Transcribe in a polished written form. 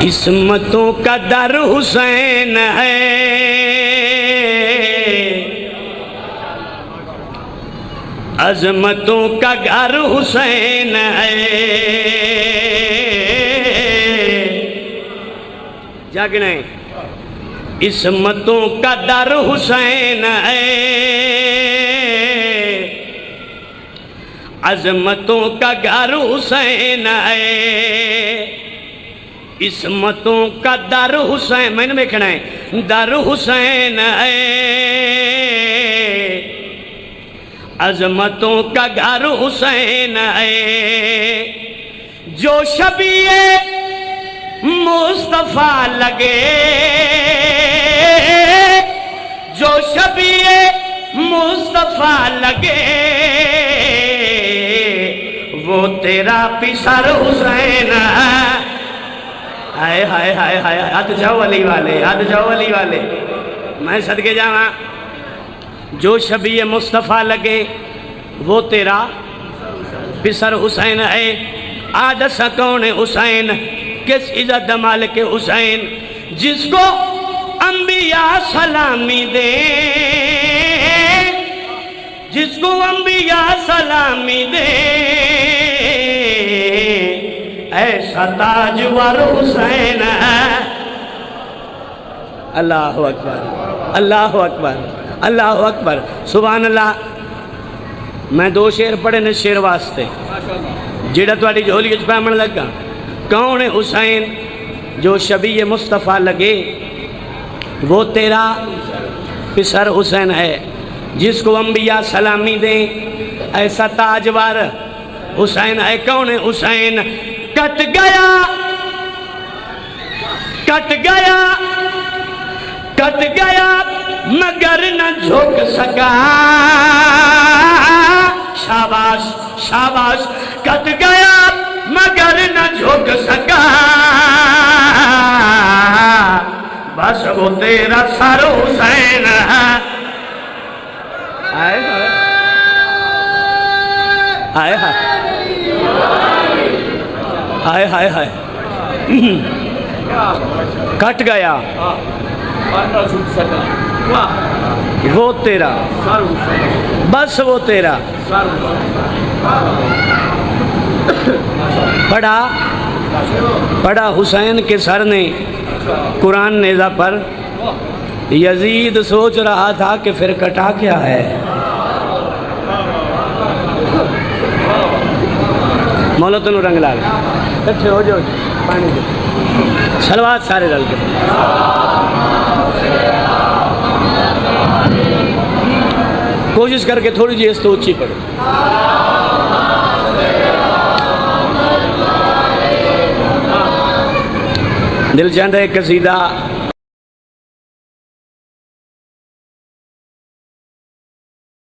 इस्मतों का दर हुसैन है, अजमतों का घर हुसैन है। जागना है। इस्मतों का दर हुसैन है, अजमतों का घर हुसैन है। इस्मतों का दर हुसैन, मैंने देखना है, दर हुसैन है, अजमतों का घर हुसैन है। जो शबीए मुस्तफा लगे, जो शबीए मुस्तफा लगे, वो तेरा पिसर हुसैन है। हाय हाय हाय हाय, हद जाओ अली वाले, हद जाओ अली वाले, मैं सदके जावा। जो शबीए मुस्तफ़ा लगे वो तेरा पिसर हुसैन है। आदस कौन है हुसैन, किस इज़्ज़त माल के हुसैन, जिसको अंबिया सलामी दे, जिसको अंबिया सलामी दे, ऐसा ताजवर हुसैन है। अल्लाह अकबर, अल्लाह अकबर, अल्लाह अकबर, सुभान अल्लाह। मैं दो शेर पढ़े ने शेर वास्ते, जेड़ा तुहाडी झोली च पैमन लगा। कौन है हुसैन, जो शबीए मुस्तफ़ा लगे वो तेरा पिसर हुसैन है, जिसको अंबिया सलामी दे, ऐसा ताजवर हुसैन है। कौन है हुसैन, कट गया, कट गया, कट गया मगर न झुक सका। शाबाश शाबाश, कट गया मगर न झुक सका, बस वो तेरा सर हुसैन है। आए हाय हाय हाय हाय हाय, कट गया वो तेरा, बस वो तेरा। पढ़ा पढ़ा हुसैन के सर ने कुरान नेज़ा पर। यजीद सोच रहा था कि फिर कटा क्या है। मौला तेन रंग ला कट्ठे हो जाओ, पानी दे, सलवात सारे रल के। कोशिश करके थोड़ी जी इस तो ऊंची पड़ो। दिल चाहता है कसीदा